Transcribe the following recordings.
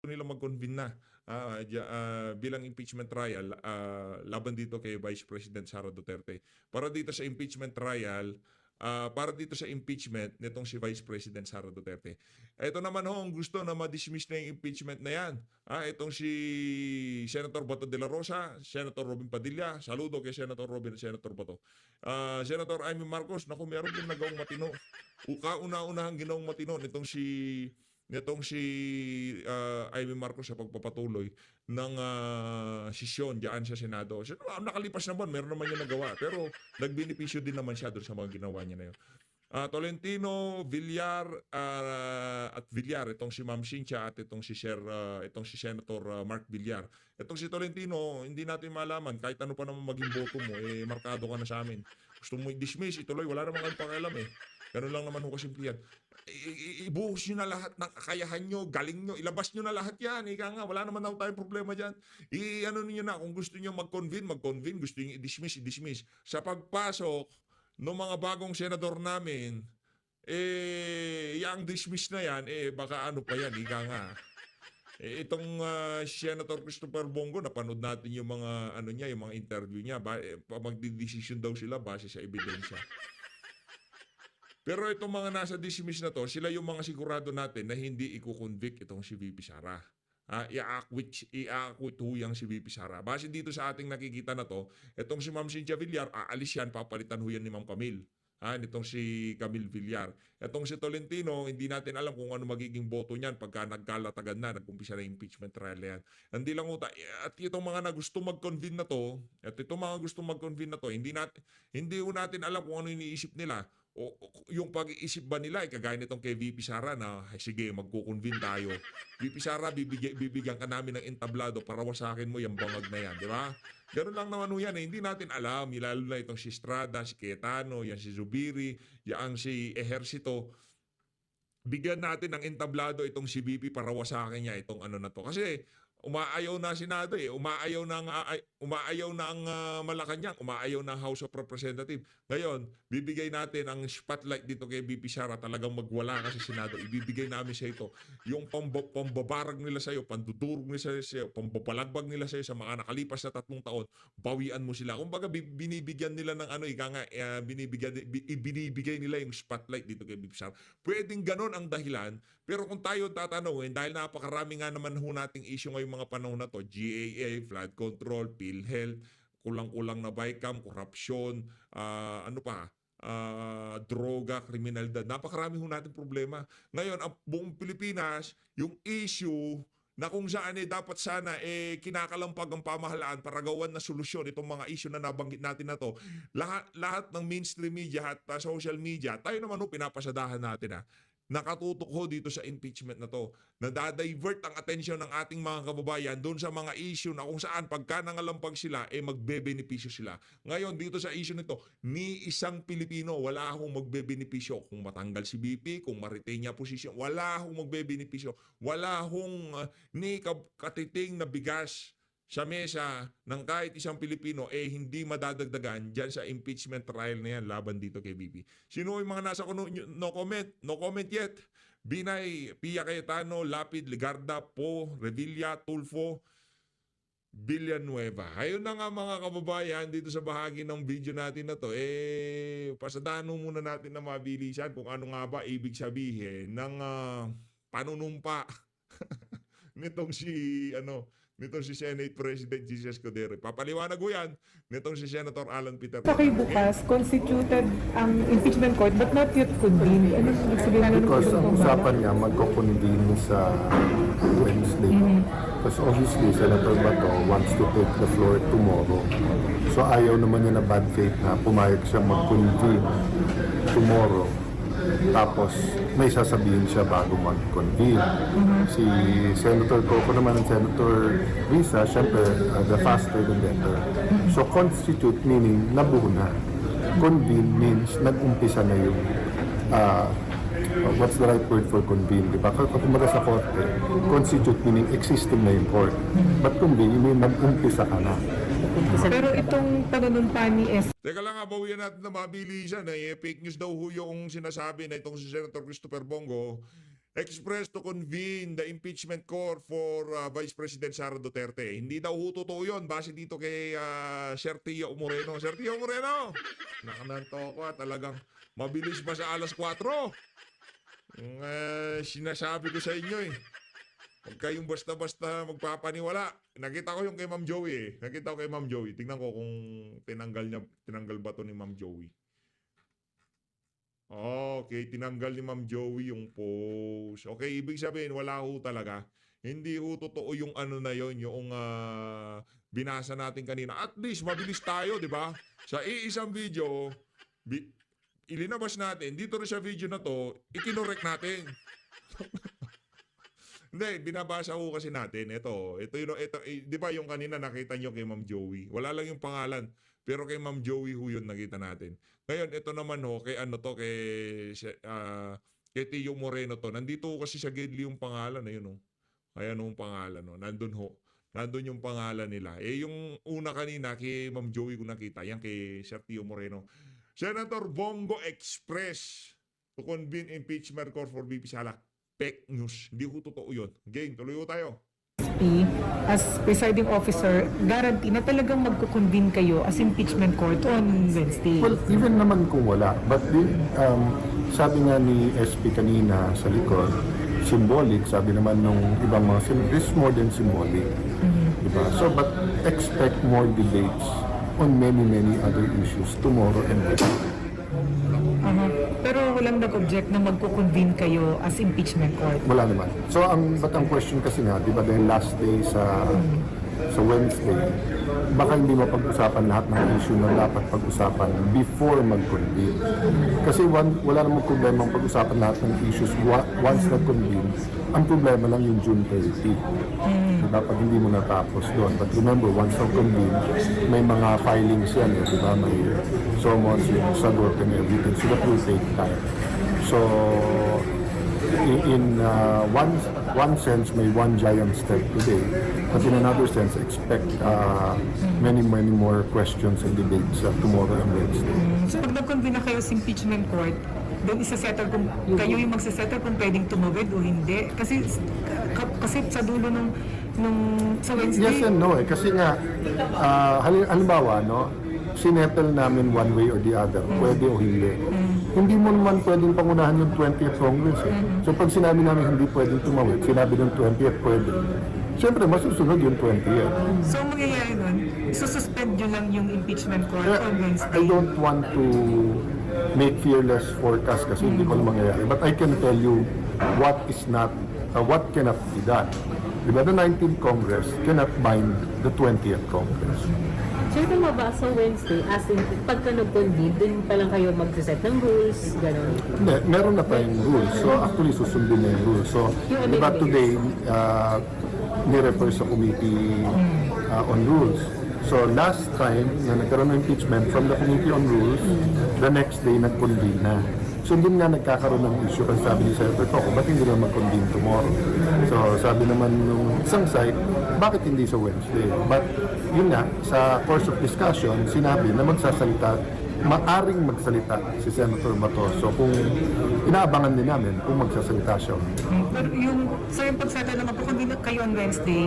gusto nila mag-convene na bilang impeachment trial laban dito kay Vice President Sara Duterte. Para dito sa impeachment trial, para dito sa impeachment nitong si Vice President Sara Duterte. Ito naman ho, ang gusto na ma-dismiss na yung impeachment na yan. Itong si Senator Bato de la Rosa, Senator Robin Padilla, saludo kay Senator Robin at Senator Bato. Senator Amy Marcos, naku, meron din nagawang matino. Kauna-unahang ginawang matino nitong si Amy Marcos sa pagpapatuloy ng sesyon diyan sa Senado. So, nakalipas naman, meron naman yung nagawa. Pero nagbenepisyo din naman siya doon sa mga ginawa niya na yun. Tolentino, Villar, at Villar, itong si Ma'am Cynthia at itong si Senator Mark Villar. Itong si Tolentino, hindi natin malaman, kahit ano pa naman maging boto mo, markado ka na sa amin. Gusto mo i-dismiss, ituloy, wala naman kayong pakialam Ganun lang naman ho kasimple yan. Ibuhos nyo na lahat ng kakayahan nyo, galing nyo, ilabas nyo na lahat yan. Ika nga, wala naman tayong problema dyan. Ano niyo na, kung gusto nyo mag-convene, gusto nyo i-dismiss. Sa pagpasok ng mga bagong senador namin, yung dismiss na yan, baka ano pa yan, ika nga. Itong Senator Christopher Bongo, napanood natin yung mga yung mga interview niya, magdi-decision daw sila base sa ebidensya. Pero itong mga nasa dismiss na to, sila yung mga sigurado natin na hindi i-convict itong si VP Sara. I-acquit huyang si VP Sara. Base dito sa ating nakikita na to, itong si Ma'am Cynthia Villar, aalis yan, papalitan huyan ni Ma'am Camille. Nitong si Camille Villar. Itong si Tolentino, hindi natin alam kung ano magiging boto niyan pagka nagkalatagan na, nag-umpisa na impeachment trial na yan. Hindi lang uta. At itong mga na gusto mag-convene na to, hindi natin alam kung ano iniisip nila. O yung pag-iisip ba nila kagaya nitong kay VP Sara na sige magko-convene tayo. VP Sara, bibigyan ka namin ng entablado para wasakin mo yung bangag na yan, di ba? Ganun lang naman yan hindi natin alam, lalo na itong si Estrada, si Cayetano, yan si Zubiri, yan si Ejercito. Bigyan natin ng entablado itong si VP para wasakin niya itong ano na to. Kasi umaayaw na Senado umaayaw na ang Malacanang, umaayaw na House of Representatives. Ngayon, bibigay natin ang spotlight dito kay VP Sara, talagang magwala ka sa Senado. Ibibigay namin sa ito yung pambabarag nila sa iyo, pandudurog nila sa iyo, pambabalagbag nila sa iyo sa mga nakalipas na 3 taon. Bawian mo sila. Kumbaga binibigyan nila ng binibigay nila yung spotlight dito kay VP Sara. Pwedeng ganon ang dahilan, pero kung tayo tatanungin, dahil napakarami nga naman ho nating issue ngayong mga panahon na to, GAA, flood control, PhilHealth, kulang-kulang na BICAM, korupsyon, droga, kriminalidad. Napakarami ho natin problema. Ngayon, ang buong Pilipinas, yung issue na kung saan dapat sana kinakalampag ang pamahalaan para gawan na solusyon itong mga issue na nabanggit natin na to. Lahat ng mainstream media at social media, tayo naman pinapasadahan natin nakatutok ho dito sa impeachment na to. Nadadivert ang atensyon ng ating mga kababayan doon sa mga issue na kung saan pagka nangalampag sila, magbebenepisyo sila. Ngayon, dito sa issue nito, ni isang Pilipino, wala akong magbebenepisyo. Kung matanggal si BP, kung ma-retain niya posisyon, wala akong magbebenepisyo. Wala akong ni katiting na bigas sa mesa ng kahit isang Pilipino hindi madadagdagan dyan sa impeachment trial na yan laban dito kay BP. Sino yung mga nasa no comment? No comment yet. Binay, Pia Cayetano, Lapid, Ligarda, Po, Revilla, Tulfo, Villanueva. Ayun na nga mga kababayan dito sa bahagi ng video natin na to. Pasadahan muna natin na mabilisan kung ano nga ba ibig sabihin ng panunumpa nitong si Senate President Jesus Escudero. Papaliwanag ko yan nitong si Senator Alan Peter. Okay, bukas, constituted ang impeachment court but not yet convened. Ano ibig sabihin? Because ang usapan niya magko-convene sa Wednesday. Because obviously, Senator Bato wants to take the floor tomorrow. So ayaw naman niya na bad faith na pumayag siya mag-convene tomorrow. Tapos may sasabihin siya bago mag-convene. Si Senator Coco naman and Senator Risa, syempre, the faster the better. So constitute meaning nabuo na. Convene means nag-umpisa na yung what's the right word for convene, di ba? Kumbaga sa korte, constitute meaning existing na yung court. But convene meaning nag-umpisa ka na. Pero itong panunumpa ni Teka lang bawian natin na mabilisan. Fake news daw ho yung sinasabi na itong si Senator Christopher Bongo. expressed to convene the impeachment court for Vice President Sara Duterte. Hindi daw ho totoo yun. Base dito kay Sir Tio Moreno. Sir Tio Moreno! Nakananto ko talagang mabilis ba sa alas 4? Sinasabi ko sa inyo eh. Huwag kayong basta-basta magpapaniwala. Nakita ko yung kay Ma'am Joey eh. Nakita ko kay Ma'am Joey. Tingnan ko kung tinanggal ba to ni Ma'am Joey. Okay, tinanggal ni Ma'am Joey yung post. Okay, ibig sabihin, wala ho talaga. Hindi ho totoo yung ano na yon, yung binasa natin kanina. At least, mabilis tayo, di ba? Sa iisang video, ilinabas natin, dito rin sa video na to, ikinorek natin. Hindi, binabasa ho kasi natin. Ito, di ba yung kanina nakita nyo kay Ma'am Joey? Wala lang yung pangalan. Pero kay Ma'am Joey ho yun nakita natin. Ngayon, ito naman ho, kay ano to, kay Tio Moreno to. Nandito ho kasi sa Gedli yung pangalan na yun ho. Ayan ho yung pangalan ho. Nandun ho. Nandun yung pangalan nila. Eh, yung una kanina, kay Ma'am Joey ko nakita. Yan kay Sir Tio Moreno. Senator Bongo Express to convene impeachment court for VP Sala. Fake news. Hindi ho totoo yun. Game, tuloy ho tayo. As presiding officer, guarantee na talagang magko-convene kayo as impeachment court on Wednesday. Well, even naman kung wala. But sabi nga ni SP kanina sa likod, symbolic, sabi naman nung ibang mga this is more than symbolic. Diba? So, but expect more debates on many other issues tomorrow and Wednesday. Pero walang nag-object na magko-convene kayo as impeachment court. Wala naman. So, ang question kasi nga, di ba dahil last day sa Wednesday, baka hindi mapag-usapan lahat ng issue na dapat pag-usapan before mag-convene. Kasi wala namang problema ang pag-usapan lahat ng issues once nag-convene. Ang problema lang yung June 30. Diba? Pag hindi mo natapos doon. But remember, once nag-convene, may mga filings yan. Eh, diba? May summons, yung sagot and everything. So that will take time. So, in one sense, may one giant step today. But in another sense, expect many more questions and debates tomorrow and Wednesday. So pag nag-convene na kayo sa impeachment court, doon isa-settle kung kayo yung magsasettle kung pwedeng tumawid o hindi. Kasi sa dulo nung sa Wednesday. Yes and no eh. Kasi nga, halimbawa, no, sinettle namin one way or the other, pwede o hindi. Hindi mo naman pwedeng pangunahan yung 20th Congress eh. So pag sinabi namin hindi pwedeng tumawid, sinabi ng 20th pwede. Siyempre, masusunod yung 20th. So mangyayari nun, sususpend nyo lang yung impeachment court on Wednesday. I don't want to make fearless forecast kasi hindi ko na mangyayari. But I can tell you what is not, what cannot be done. Diba, the 19th Congress cannot bind the 20th Congress. So ito ba sa Wednesday, as in, pagka nag-convene, dun pa lang kayo magsiset ng rules, gano'n? Hindi, meron na tayong rules. So actually, susundin na yung rules. So, diba today, ni-refer sa committee on rules. So last time na nagkaroon ng impeachment from the Committee on Rules, the next day nag-convene na. So doon nga nagkakaroon ng issue kasi sabi ni Senator Coco, ba't hindi na mag-convene tomorrow? So sabi naman nung isang side, bakit hindi sa Wednesday? But yun nga, sa course of discussion, sinabi na maaring magsalita si Senator Bato. So kung inaabangan din namin kung magsasalita siya. Pero yung pagsettle na magko-convene kayo on Wednesday,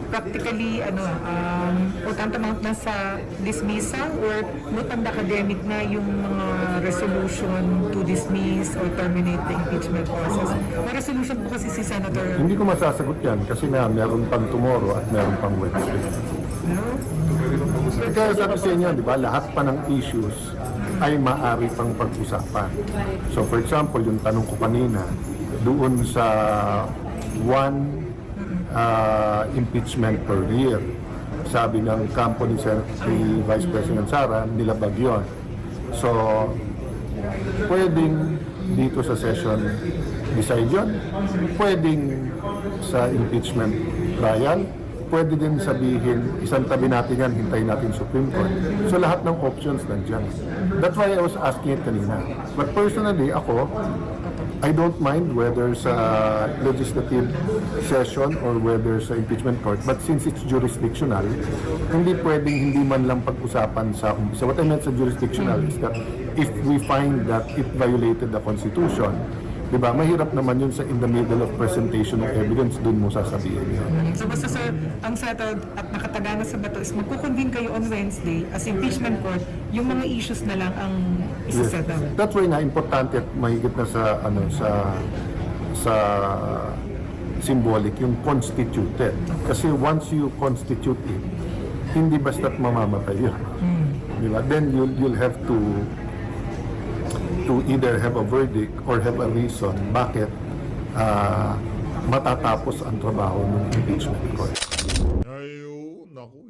practically, o tantamount na sa dismissal or not ang academic na yung mga resolution to dismiss or terminate the impeachment process. May resolution po kasi si Senator. Hindi ko masasagot yan kasi nga meron pang tomorrow at meron pang Wednesday. Kaya sabi sa inyo, di ba, lahat pa ng issues ay maaari pang pag-usapan. So for example, yung tanong ko kanina, doon sa one impeachment per year, sabi ng kampo ni Vice President Sara, nilabag yun. So, pwedeng dito sa session decide yun, pwedeng sa impeachment trial, pwede din sabihin, isang tabi natin yan, hintayin natin Supreme Court. So lahat ng options nandiyan. That's why I was asking it kanina. But personally, ako, I don't mind whether sa legislative session or whether sa impeachment court. But since it's jurisdictional, hindi pwedeng hindi man lang pag-usapan sa umpisa. What I meant sa jurisdictional is that if we find that it violated the Constitution, Diba? Mahirap naman yun sa in the middle of presentation of evidence, dun mo sasabihin yun. So basta sir, ang settled at nakatagana sa bato is magkukonvene kayo on Wednesday as impeachment court, yung mga issues na lang ang isa-settle. That's why nga importante at mahigit na sa sa symbolic yung constituted. Kasi once you constitute it, hindi basta't mamamatay yun. Diba? Then you'll have to either have a verdict or have a reason bakit matatapos ang trabaho ng impeachment court. Ayun, naku,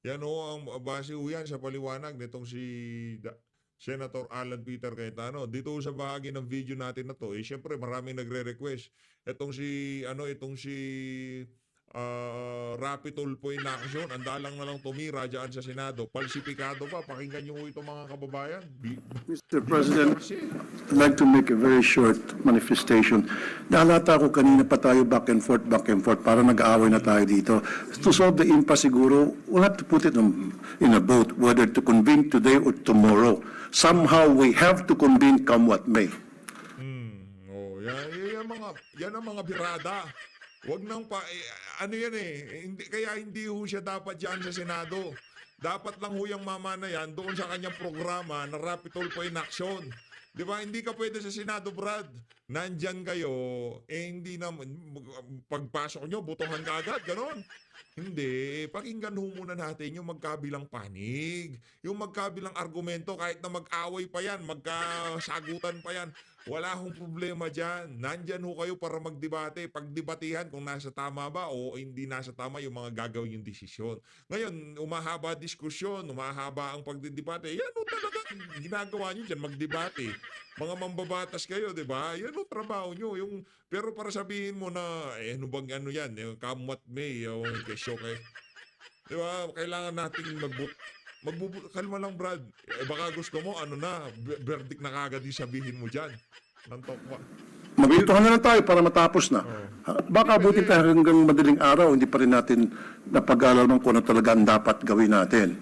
yan o, ang base ho yan sa paliwanag nitong si Senator Alan Peter Cayetano. Dito sa bahagi ng video natin na to, syempre maraming nagre-request. Itong si Rapi Tulfo in action, ang dalang na lang tumira dyan sa Senado. Falsifikado pa, pakinggan nyo ito mga kababayan. Mr. President, I'd like to make a very short manifestation. Nahalata ko kanina pa tayo back and forth, para nag-aaway na tayo dito. To solve the impasse siguro, we'll have to put it in a vote, whether to convene today or tomorrow. Somehow we have to convene come what may. Oh, yan ang mga birada. Wag nang ano yan kaya hindi ho siya dapat dyan sa Senado. Dapat lang ho yung mama na yan doon sa kanyang programa na Rapi Tulfo in action. Di ba? Hindi ka pwede sa Senado, Brad. Nandyan kayo, hindi na, pagpasok nyo, butuhan ka agad, ganon. Hindi, pakinggan ho muna natin yung magkabilang panig, yung magkabilang argumento, kahit na mag-away pa yan, magkasagutan pa yan, wala hong problema dyan. Nandyan ho kayo para magdebate, pagdebatihan kung nasa tama ba o hindi nasa tama yung mga gagawin yung desisyon. Ngayon, umahaba diskusyon, umahaba ang pagdidebate, yan ho talaga ginagawa nyo dyan, magdebate. Mga mambabatas kayo, di ba? Yan ho trabaho nyo. Pero para sabihin mo na, ano bang ano yan, yung come what may, yung kesyo kay. Di ba? Kailangan nating kalma lang, Brad. Baka gusto mo, verdict na kagad yung sabihin mo dyan. Nantok pa. Magbituhan na lang tayo para matapos na. Baka abutin tayo hanggang madaling araw, hindi pa rin natin napag-alaman kung ano talaga ang dapat gawin natin.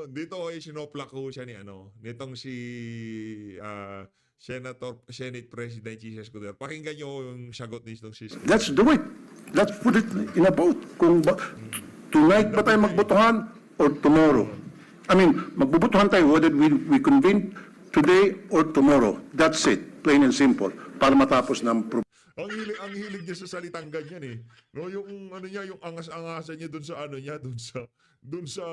Dito sinoplak ko siya nitong si Senate President Jesus Escudero. Pakinggan nyo yung sagot nitong si Escudero. Let's do it. Let's put it in a vote. Tonight ba tayo magbotohan or tomorrow? I mean, magbubutuhan tayo whether we convene today or tomorrow. That's it. Plain and simple. Para matapos ng problema. Ang hilig niya sa salitang ganyan No, yung yung angas-angasan niya doon sa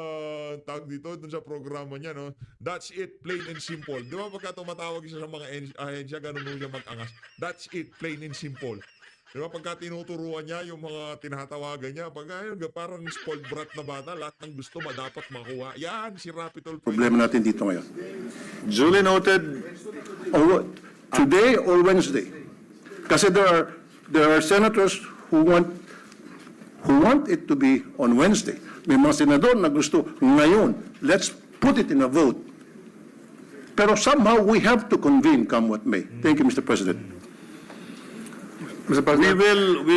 tag dito, doon sa programa niya, no. That's it, plain and simple. Di ba pagka tumatawag siya sa mga ahensya, ganun siya mag-angas. That's it, plain and simple. Di ba pagka tinuturuan niya yung mga tinatawagan niya, parang spoiled brat na bata, lahat ng gusto dapat makuha. Yan, si Rapi Tulfo. Problema natin dito ngayon. Duly noted. Today or Wednesday? Kasi there are senators who want it to be on Wednesday. May mga senador na gusto ngayon. Let's put it in a vote. Pero somehow we have to convene come what may. Thank you, Mr. President. We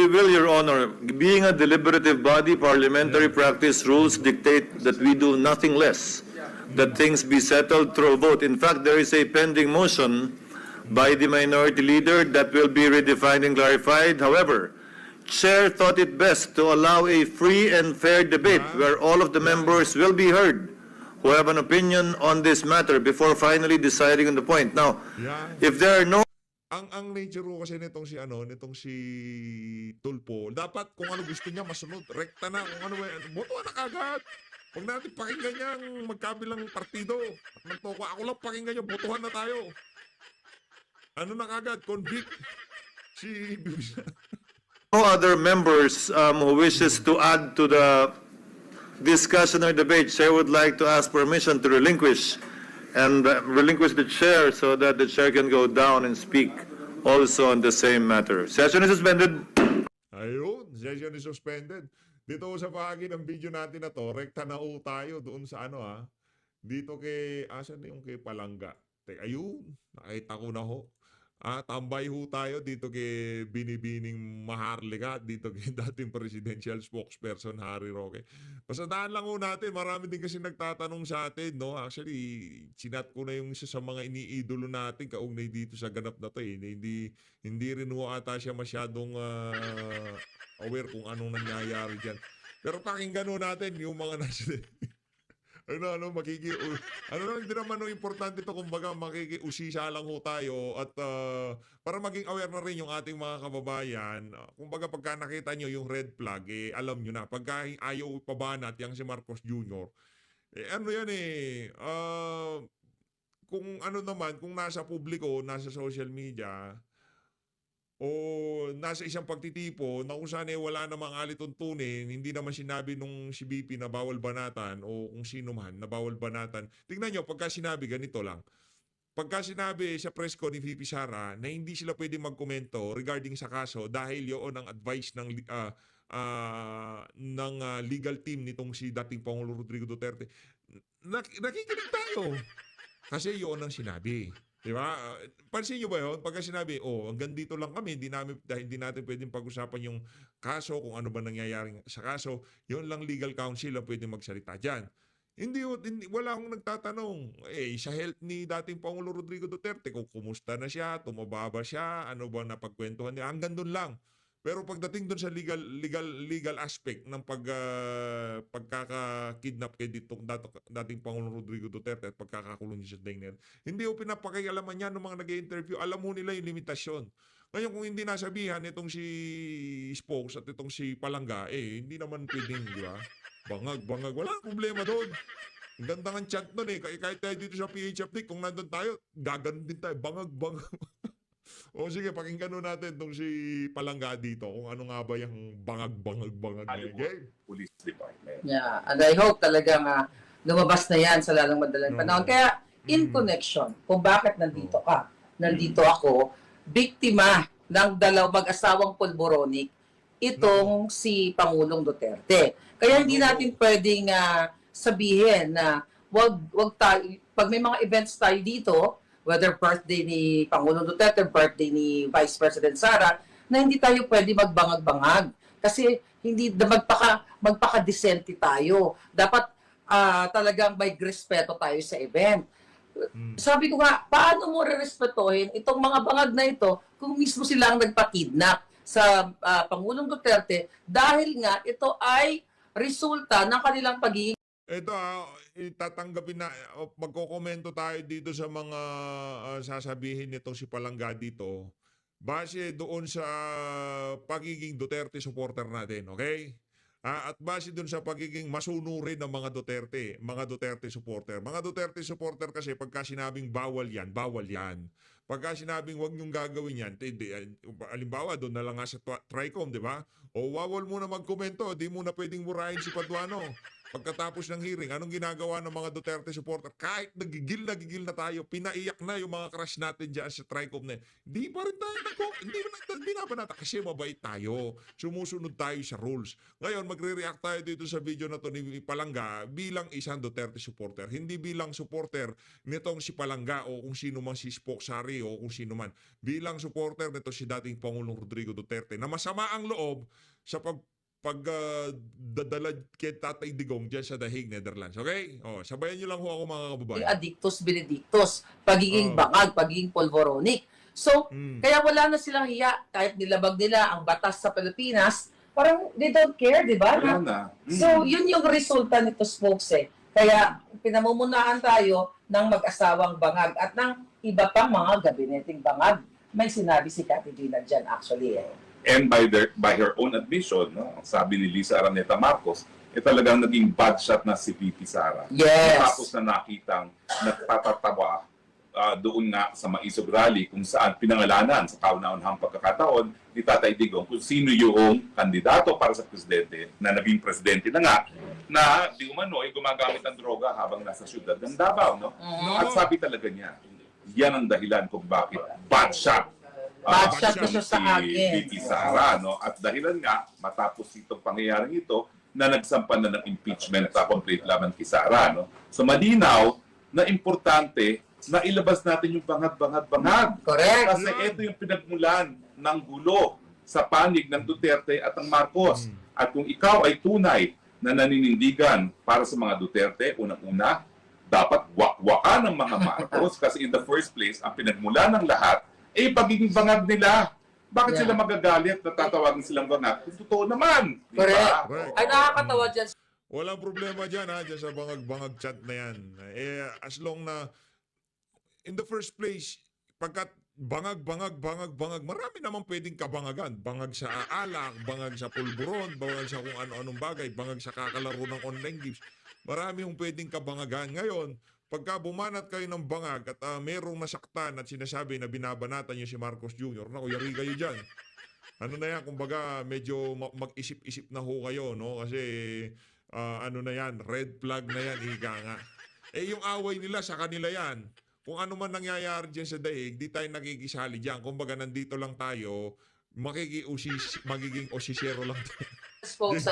will, Your Honor. Being a deliberative body, parliamentary practice rules dictate that we do nothing less, that things be settled through a vote. In fact, there is a pending motion by the minority leader that will be redefined and clarified. However, Chair thought it best to allow a free and fair debate where all of the members will be heard who have an opinion on this matter before finally deciding on the point. Now, if there are no ang nature ko kasi nitong si Tulfo, dapat kung ano gusto niya masunod, rekta na kung ano, botohan na kagad. Pag natin pakinggan niya ang magkabilang partido at nagtoko, ako lang pakinggan niya, botohan na tayo. Ano na kagad, convict no other members who wishes to add to the discussion or debate, Chair would like to ask permission to relinquish the chair so that the chair can go down and speak also on the same matter. Session is suspended. Ayun, session is suspended. Dito sa bahagi ng video natin na to, rekta na tayo doon sa dito kay, asan yung kay Palangga? Ayun, nakita ko na ho. tambay ho tayo dito kay Binibining Maharlika, dito kay dating presidential spokesperson Harry Roque. Pasadaan lang ho natin, marami din kasi nagtatanong sa atin, no? Actually, chinat ko na yung isa sa mga iniidolo natin kaugnay dito sa ganap na to eh. Hindi rin ho ata siya masyadong aware kung anong nangyayari dyan. Pero pakinggan ho natin yung mga nasa ano, hindi naman importante to, kumbaga makikiusisa lang ho tayo at para maging aware na rin yung ating mga kababayan. Kumbaga pagka nakita nyo yung red flag, alam nyo na. Pagka ayaw pabanat yang si Marcos Jr., ano yan kung ano naman, kung nasa publiko, nasa social media, o nasa isang pagtitipo na kung saan wala namang alituntunin, hindi naman sinabi nung si BP na bawal banatan o kung sino man na bawal banatan. Tingnan nyo, pagka sinabi, ganito lang. Pagka sinabi sa press ko ni VP Sara na hindi sila pwede magkomento regarding sa kaso dahil yun ang advice ng legal team nitong si dating Pangulo Rodrigo Duterte, nakikinig tayo. Kasi yun ang sinabi. Di ba? Pansin nyo ba yun? Pagka sinabi, hanggang dito lang kami, dahil hindi natin pwedeng pag-usapan yung kaso, kung ano ba nangyayari sa kaso, yun lang legal counsel ang pwedeng magsalita dyan. Wala akong nagtatanong. Sa health ni dating Pangulo Rodrigo Duterte, kung kumusta na siya, tumababa siya, ano ba napagkwentuhan niya, hanggang doon lang. Pero pagdating doon sa legal aspect ng pagkaka-kidnap kay dating Pangulong Rodrigo Duterte at pagkakakulong niya sa Dingner, hindi ko pinapakialaman yan ng mga nag-i-interview. Alam mo nila yung limitasyon. Ngayon kung hindi nasabihan itong si Spokes at itong si Palangga, hindi naman pwedeng, di ba? Bangag. Wala problema doon. Ang ganda ng chat doon Kahit tayo dito sa PH Update, kung nandun tayo, gaganon din tayo. Bangag. O sige, pakinggan natin itong si Palangga dito kung ano nga ba yung bangag na game. Police Department. Yeah, and I hope talagang lumabas na yan sa lalong madalang panahon. Kaya, in connection, kung bakit nandito ka, nandito ako, biktima ng mag-asawang pulboronic, itong si Pangulong Duterte. Kaya hindi natin pwedeng sabihin na wag tayo, pag may mga events tayo dito, whether birthday ni Pangulong Duterte, birthday ni Vice President Sara, na hindi tayo pwede magbangag-bangag. Kasi hindi magpaka-decente tayo. Dapat talagang may respeto tayo sa event. Sabi ko nga, paano mo re-respetohin itong mga bangag na ito kung mismo sila ang nagpa-kidnap sa Pangulong Duterte dahil nga ito ay resulta ng kanilang pagiging Ito tatanggapin na, magkokomento tayo dito sa mga sasabihin nitong si Palangga dito base doon sa pagiging Duterte supporter natin, okay? At base doon sa pagiging masunurin ng mga Duterte supporter. Mga Duterte supporter kasi pagka sinabing bawal yan, bawal yan. Pagka sinabing wag niyong gagawin yan, halimbawa doon na lang nga sa TRICOM, di ba? O wawal muna magkomento, di muna pwedeng murahin si Paduano. Pagkatapos ng hearing, anong ginagawa ng mga Duterte supporter? Kahit nagigil na tayo, pinaiyak na yung mga crush natin dyan sa TRICOM na hindi pa rin tayo hindi na banata kasi mabait tayo. Sumusunod tayo sa rules. Ngayon, magre-react tayo dito sa video na to ni Palangga bilang isang Duterte supporter. Hindi bilang supporter nitong si Palangga o kung sino man si Spoksari o kung sino man. Bilang supporter nito si dating Pangulong Rodrigo Duterte na masama ang loob sa dadala kay Tatay Digong dyan sa The Hague, Netherlands. Okay? Sabayan nyo lang ho ako mga kababayan. addictus benedictus, pagiging bangag, pagiging polvoronic. So, kaya wala na silang hiya kahit nilabag nila ang batas sa Pilipinas, parang they don't care, di ba? Wala na. So, yun yung resulta nito, folks Kaya, pinamumunahan tayo ng mag-asawang bangag at ng iba pang mga gabineting bangag. May sinabi si Cathy Dina dyan, actually. And by her own admission, ang sabi ni Lisa Araneta Marcos, talagang naging bad shot na si VP Sara. Yes. Tapos na nakitang nagtatatawa doon nga sa Maisog Rally kung saan pinangalanan sa kauna-unahang pagkakataon ni Tatay Digong kung sino yung kandidato para sa presidente na naging presidente na nga na di umano ay gumagamit ng droga habang nasa syudad ng Davao. No? At sabi talaga niya, yan ang dahilan kung bakit bad shot. Bad shot na siya sa akin. VP Sara, no? At dahilan nga, matapos itong pangyayaring ito, na nagsampan na ng impeachment sa complete laban kay Sara. No? So malinaw na importante na ilabas natin yung bangag. Correct. Kasi ito yung pinagmulan ng gulo sa panig ng Duterte at ng Marcos. At kung ikaw ay tunay na naninindigan para sa mga Duterte, unang-una, dapat wakwakan ng mga Marcos kasi in the first place, ang pinagmula ng lahat ay pagiging bangag nila. Bakit sila magagalit na tatawagin silang bangag? Kung totoo naman. Di ba? Correct. Ay, nakakatawa dyan. Walang problema dyan ha, dyan sa bangag-bangag chat na yan. As long na, in the first place, pagkat bangag, marami naman pwedeng kabangagan. Bangag sa alak, bangag sa pulburon, bangag sa kung ano-anong bagay, bangag sa kakalaro ng online games. Marami yung pwedeng kabangagan. Ngayon, pagka bumanat kayo ng bangag at merong nasaktan at sinasabi na binabanatan niyo si Marcos Jr., naku, yari kayo dyan. Ano na yan, kumbaga medyo mag-isip-isip na ho kayo, no? Kasi ano na yan, red flag na yan, ika nga. Yung away nila sa kanila yan. Kung ano man nangyayari dyan sa daig, di tayo nakikisali dyan. Kumbaga nandito lang tayo, magiging osisero lang tayo. Folks,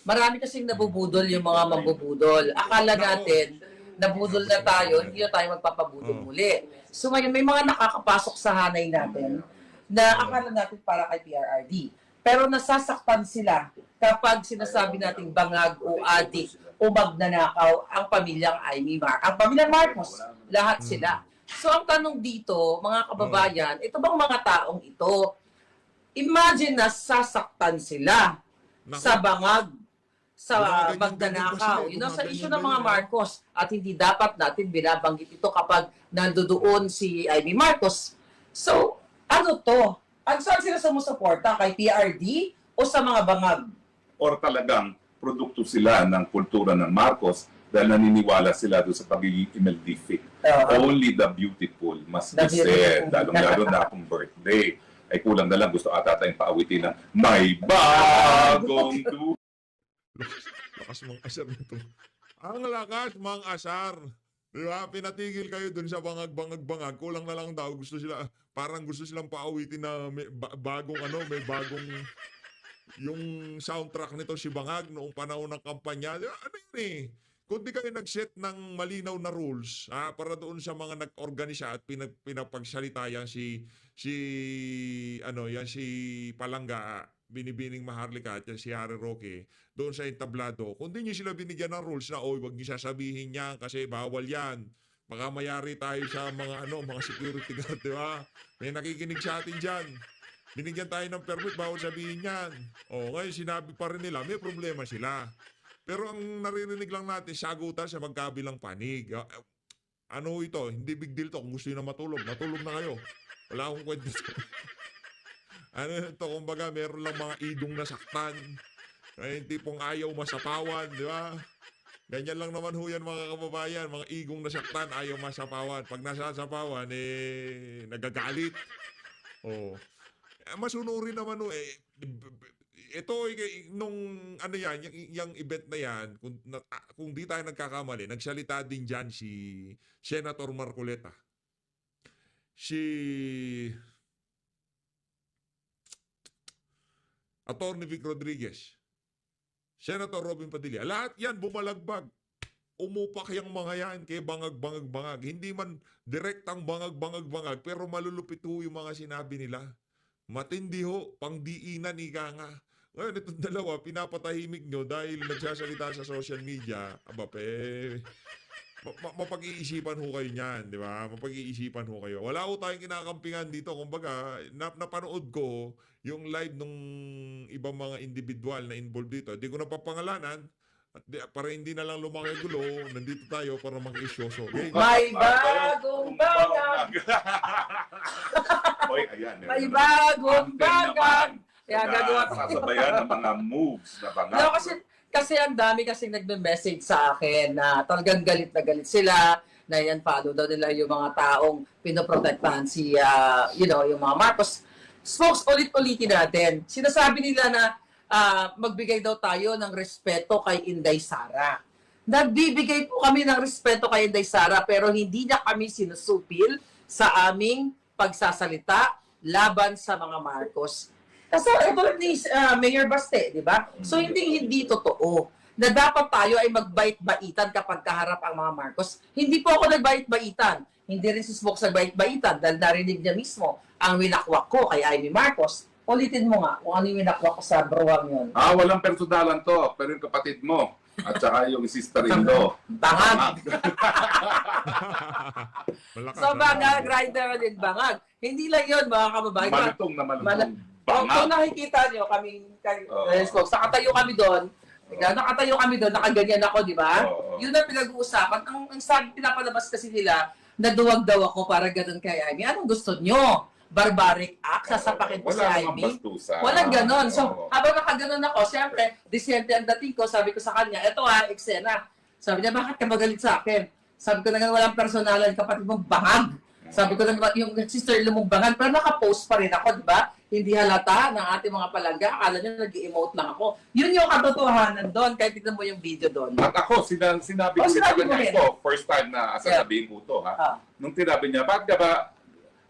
marami kasing nabubudol yung mga mambubudol. Akala natin, nabudol na tayo, hindi na tayo magpapabudol muli. So ngayon, may mga nakakapasok sa hanay natin na akala natin para kay PRRD. Pero nasasaktan sila kapag sinasabi nating bangag o adik o magnanakaw ang pamilyang ang pamilyang Marcos. Lahat sila. So ang tanong dito, mga kababayan, ito bang mga taong ito, imagine na sasaktan sila sa bangag, sa magnanakaw. Yun ang sa issue ng mga Marcos. At hindi dapat natin binabanggit ito kapag nandoon si Amy Marcos. So, ano to? Saan sila sumusuporta? Kay PRD o sa mga bangag? Or talagang produkto sila ng kultura ng Marcos dahil naniniwala sila doon sa pagiging imeldific. Only the beautiful must be said. Lalong-lalo na akong birthday. Ay kulang na lang gusto ata tayong paawitin ng may bagong Lakas mang asar nito. Ang lakas mang asar. Diba? Pinatigil kayo dun sa bangag-bangag. Kulang na lang daw. Parang gusto silang paawitin na may bagong yung soundtrack nito si Bangag noong panahon ng kampanya. Ano yun eh? Kung di kayo nag-set ng malinaw na rules para doon sa mga nag-organisa at pinapagsalita yan si Palangga, Binibining Maharlika at si Harry Roque doon sa entablado. Kung di nyo sila binigyan ng rules na wag nyo sasabihin yan kasi bawal yan. Baka mayari tayo sa mga security guard, di ba? May nakikinig sa atin dyan. Binigyan tayo ng permit, bawal sabihin yan. Ngayon sinabi pa rin nila, may problema sila. Pero ang naririnig lang natin, sagutan sa magkabilang panig. Ano ito? Hindi big deal to. Kung gusto nyo na matulog na kayo. Wala akong kwento. Ano ito? Kumbaga, meron lang mga idong nasaktan. Yung tipong ayaw masapawan, di ba? Ganyan lang naman ho yan mga kababayan. Mga igong nasaktan, ayaw masapawan. Pag nasasapawan, nagagalit. Masunurin naman ho ito nung yung event na yan, kung di tayo nagkakamali, nagsalita din dyan si Senator Marcoleta. Si Attorney Vic Rodriguez. Senator Robin Padilla. Lahat yan bumalagbag. Umupak yung mga yan kay bangag-bangag-bangag. Hindi man direktang bangag-bangag-bangag, pero malulupit ho yung mga sinabi nila. Matindi ho, pangdiinan ika nga. Ngayon, itong dalawa, pinapatahimik nyo dahil nagsasalita sa social media. Mapag-iisipan ho kayo niyan, di ba? Mapag-iisipan ho kayo. Wala ho tayong kinakampingan dito. Kumbaga, napanood ko yung live nung ibang mga individual na involved dito. Hindi ko napapangalanan. At para hindi na lang lumaki gulo, nandito tayo para mag-isyoso. Okay? May bagong bangag! May bagong bangag! Kaya gagawa ko. Sasabayan ng mga moves na bangag. Kasi ang dami kasing nagme-message sa akin na talagang galit na galit sila, na yan follow daw nila yung mga taong pinoprotektahan si, yung mga Marcos. Folks, ulit-ulitin natin. Sinasabi nila na magbigay daw tayo ng respeto kay Inday Sara. Nagbibigay po kami ng respeto kay Inday Sara pero hindi na kami sinusupil sa aming pagsasalita laban sa mga Marcos. Kasi ito ni Mayor Baste, di ba? So hindi totoo. na dapat tayo ay magbait-baitan kapag kaharap ang mga Marcos. Hindi po ako nagbait-baitan. Hindi rin si Smokes nagbait-baitan dahil narinig niya mismo ang winakwak ko kay Amy Marcos. Ulitin mo nga kung ano yung winakwak ko sa bruwang yun. Walang personalan to, pero yung kapatid mo at saka yung sister-in-law. Bangag. Malakas, So bangag, rider din bangag. Hindi lang yun mga kababayan. Malutong na malutong. Kung Bangag. nakikita nyo kaming nakatayo kami doon, nakatayo kami doon, nakaganyan ako, di ba? Oo. Yun ang pinag-uusapan. Ang sabi, pinapalabas kasi nila, na duwag daw ako para ganun kay Amy. Anong gusto nyo? Barbaric act? Sasapakin ko si Wala namang Amy? bastusan. Walang ganon. So, Oo. habang nakaganon ako, siyempre, disyente ang dating ko, sabi ko sa kanya, eto eksena. Sabi niya, bakit ka magalit sa akin? Sabi ko na nga, walang personalan, kapatid mong bangag. Sabi ko na nga, yung sister-in-law mong bangag, pero nakapost pa rin ako, di ba? Hindi halata ng ating mga palangga. Akala niya nag-emote lang ako. Yun yung katotohanan doon, kahit tignan mo yung video doon. At ako, sinabi ko sinabi mo niya rin. ito, first time na sasabihin ko ito, ha? Ah. Nung tinabi niya, bakit ka ba,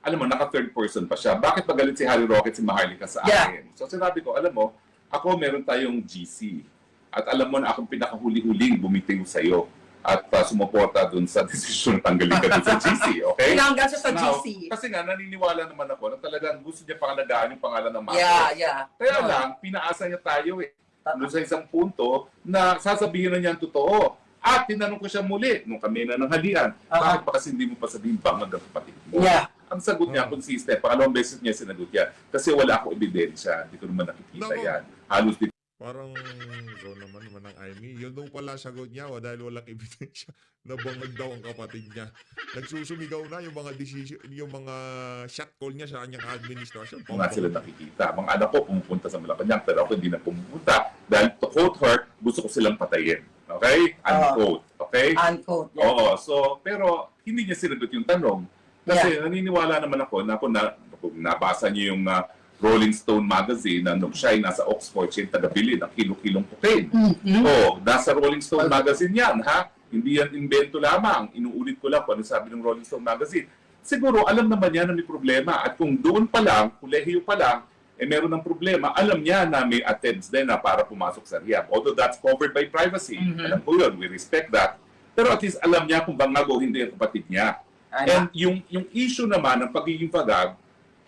alam mo, naka-third person pa siya, bakit magalit si Harry Roque, si Maharlika sa akin? So sinabi ko, alam mo, ako meron tayong GC. At alam mo na akong pinakahuli-huling bumitiw sa'yo at sumuporta dun sa desisyon tanggalin ka dun sa GC, okay? Pinanggan siya sa Now, GC. kasi nga, naniniwala naman ako na talagang gusto niya pangalagaan yung pangalan ng Marcos. Yeah. Kaya Oo. lang, pinaasa niya tayo Tama. doon sa isang punto na sasabihin na niya ang totoo. At tinanong ko siya muli nung kami na nanghalian, bakit pa kasi hindi mo pa sabihin bangag ang kapatid mo? Yeah. Ang sagot niya, consistent. Pangalawang beses niya sinagot yan. Kasi wala akong ebidensya. Hindi ko naman nakikita Nako. yan. Halos di Parang ikaw naman ng Amy. Yun daw pala sagot niya dahil walang ebidensya na bangag daw ang kapatid niya. Nagsusumigaw na yung mga decision, yung mga shot call niya sa kanyang administration. nga sila nakikita. Mga anak ko pumupunta sa Malacanang, pero ako hindi na pumupunta. Dahil to quote her, gusto ko silang patayin. Okay? Unquote. Okay? Unquote. Yeah. Oo. So, pero hindi niya sinagot yung tanong. Kasi naniniwala naman ako na kung nabasa niyo yung Rolling Stone magazine na nung siya ay nasa Oxford, siya yung taga-bili ng kilo-kilong cocaine. Oo, nasa Rolling Stone magazine yan, ha? Hindi yan invento lamang. Inuulit ko lang kung ano sabi ng Rolling Stone magazine. Siguro, alam naman niya na may problema. At kung doon pa lang, kolehiyo pa lang, meron ng problema, alam niya na may attempts din na para pumasok sa rehab. Although that's covered by privacy. Alam ko yun, we respect that. Pero at least alam niya kung bangag o hindi ang kapatid niya. And yung issue naman ng pagiging pagag,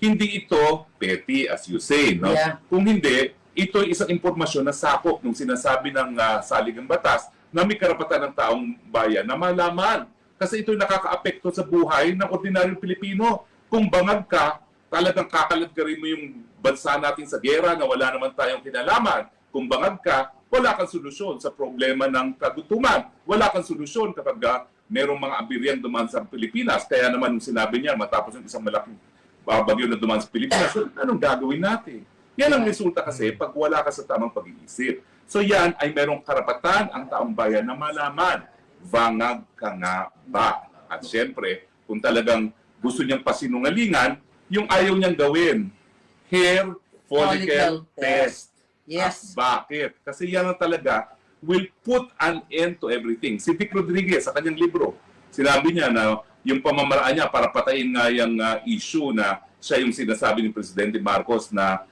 hindi ito petty as you say, no? Yeah. Kung hindi, ito ay isang impormasyon na sakop nung sinasabi ng saligang batas na may karapatan ng taong bayan na malaman. Kasi ito nakakaapekto sa buhay ng ordinaryong Pilipino. Kung bangag ka, talagang kakaladgarin mo yung bansa natin sa gera na wala naman tayong kinalaman. Kung bangag ka, wala kang solusyon sa problema ng kagutuman. Wala kang solusyon kapag merong mga abiryang dumaan sa Pilipinas. Kaya naman sinabi niya, matapos ng isang malaking bagyo na dumaan sa Pilipinas, anong gagawin natin? Yan ang resulta kasi pag wala ka sa tamang pag-iisip. So yan ay merong karapatan ang taong bayan na malaman, bangag ka nga ba? At syempre, kung talagang gusto niyang pasinungalingan, yung ayaw niyang gawin, hair follicle test. Yes. Bakit? Kasi yan ang talaga will put an end to everything. Si Vic Rodriguez sa kanyang libro, sinabi niya na yung pamamaraan niya para patayin nga yung issue na siya yung sinasabi ni Presidente Marcos na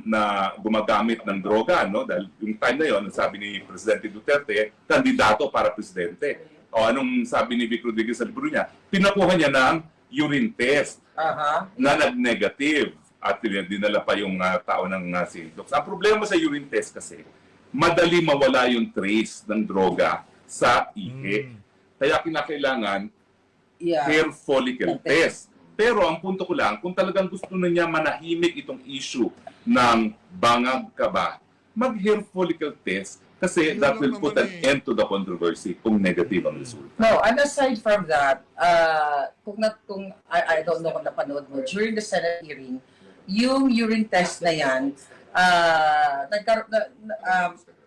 na gumagamit ng droga, no? Dahil yung time na yon, sabi ni Presidente Duterte, kandidato para presidente. O anong sabi ni Vic Rodriguez sa libro niya? Pinakuha niya ng urine test na nag-negative at dinala pa yung tao ng Sindox. Ang problema sa urine test kasi, madali mawala yung trace ng droga sa ihi. Kaya kinakailangan hair follicle test. Pero ang punto ko lang, kung talagang gusto na niya manahimik itong issue ng bangag ka ba, mag-hair follicle test kasi that will put an end to the controversy kung negative ang resulta. No, and aside from that, kung I don't know kung napanood mo, during the Senate hearing, yung urine test na yan,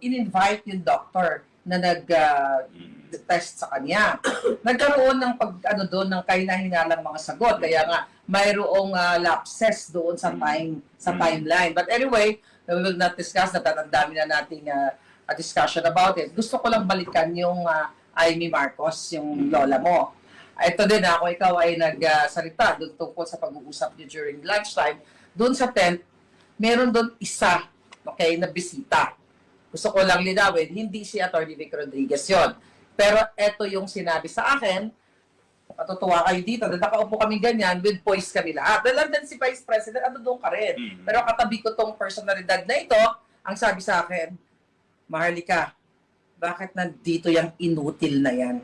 in-invite yung doctor na nag-test sa kanya. Nagkaroon ng ng kahina-hinalang mga sagot. Kaya nga, mayroong lapses doon sa timeline. But anyway, we will not discuss that. Ang dami na nating discussion about it. Gusto ko lang balikan yung Amy Marcos, yung lola mo. Ito din ako, ikaw ay nagsalita doon tungkol sa pag-uusap niyo during lunchtime. Doon sa tent, meron doon isa, okay, na bisita. Gusto ko lang linawin, hindi si Atty. Vic Rodriguez yon. Pero eto yung sinabi sa akin, matutuwa kayo dito, dahil nakaupo kami ganyan, with poise kami lahat. Dahil din si Vice President, ano doon ka rin. Pero katabi ko tong personalidad na ito, ang sabi sa akin, Maharlika, bakit nandito yung inutil na yan?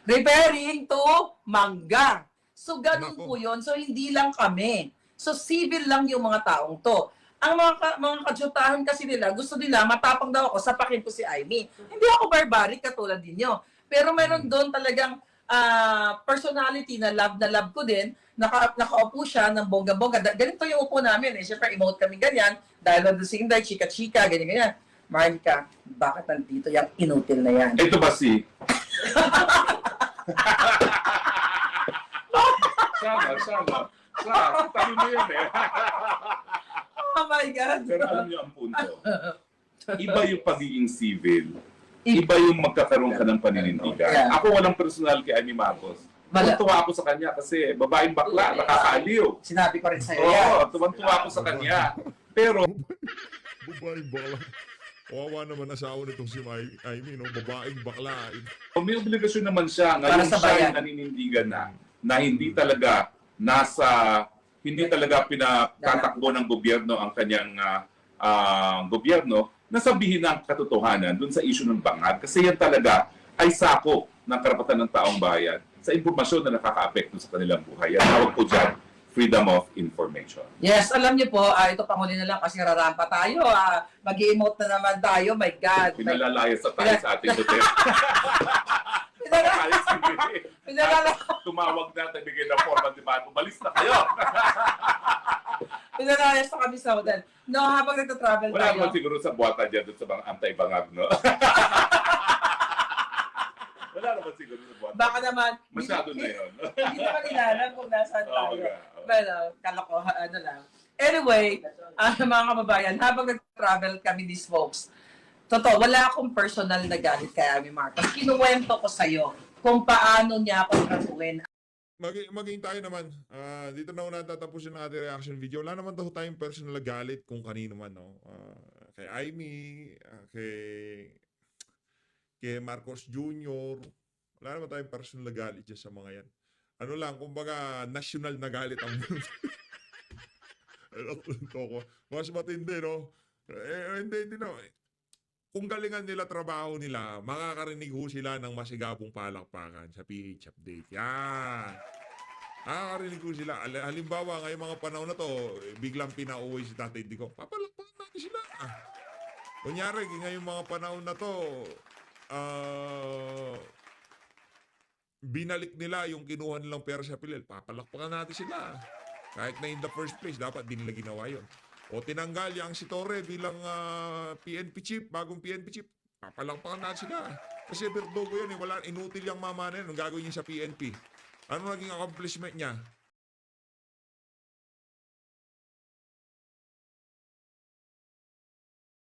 Referring to mangga. So, ganun po yun. So, hindi lang kami. So, civil lang yung mga taong to. Ang mga kadyutahan kasi nila, gusto nila, matapang daw ako, sapakin ko si Amy. Hindi ako barbaric katulad ninyo. Pero meron doon talagang personality na love ko din. Nakaupo siya ng bongga-bongga. Ganito yung upo namin. Siyempre, emote kami ganyan. Dahil nandun si Inday, chika-chika, ganyan-ganyan. Maharlika, bakit nandito yung inutil na yan? Ito ba si... Sama. Tabi mo yun eh. Oh my God! Pero alam niyo ang punto. Iba yung pagiging civil. Iba yung magkakaroon ka ng paninindigan. Yeah. Ako walang personal kay Amy Marcos. Tuwan-tuwa ako sa kanya kasi babaeng bakla, nakakaaliw. Sinabi ko rin sa'yo yan. Oo, tuwan-tuwa ako sa kanya. Pero, Babaeng bakla. Kawawa naman asawa nitong si Amy, no? Babaeng bakla. may obligasyon naman siya. Para Ngayon sa siya bayan. yung naninindigan na hindi talaga pinatatakbo ng gobyerno ang kanyang gobyerno, nasabihin ng katotohanan dun sa issue ng bangag. Kasi yan talaga ay sakop ng karapatan ng taong bayan sa impormasyon na nakaka-apekto sa kanilang buhay. Yan tawag po dyan, freedom of information. Yes, alam niyo po, ito panghuli na lang kasi rarampa tayo. Mag-emote na naman tayo. My God. Pinalalaya sa tayo sa ating Duterte. Tumawag na, bigay ng formal demand. Umalis na kayo. Pinalayas na kami sa hotel. No, habang nagtatravel Wala tayo. naman siguro sa buwata dyan doon sa mga anti-bangag, no? Wala naman siguro sa buwata. Baka naman, Masyado na yun. hindi naman inalam kung nasaan Oo, tayo. nga. Well, kalokohan, ano lang. Anyway, mga kababayan, habang nag-travel kami these folks, totoo, wala akong personal na galit kay Amy Marcos. Kinuwento ko sa'yo kung paano niya ako katuwin. Maging tayo naman. Dito na una tatapusin ang ating reaction video. Wala naman daw tayong personal na galit kung kanino man. No? Kay Amy, kay Marcos Jr. Wala naman tayong personal na galit dyan sa mga yan. Ano lang, kumbaga, national na galit ang ko. Mas matindi, no? Hindi, no? Kung galingan nila trabaho nila, makakarinig ho sila ng masigabong palakpakan sa PH Update. Yan. Nakakarinig ho sila. Halimbawa, ngayong mga panahon na to, biglang pinauwi si Tatay Dico. Papalakpakan natin sila. Kunyari, ngayong mga panahon na to, binalik nila yung kinuha nilang pera sa Pilel. Papalakpakan natin sila. Kahit na in the first place, dapat din nila ginawa yun. O tinanggal yang si Torre bilang PNP chief, bagong PNP chief. Papalakpakan natin sila. Kasi Berdogo yan, wala, inutil yung mama na yun. Ang gagawin niya sa PNP. Ano naging accomplishment niya?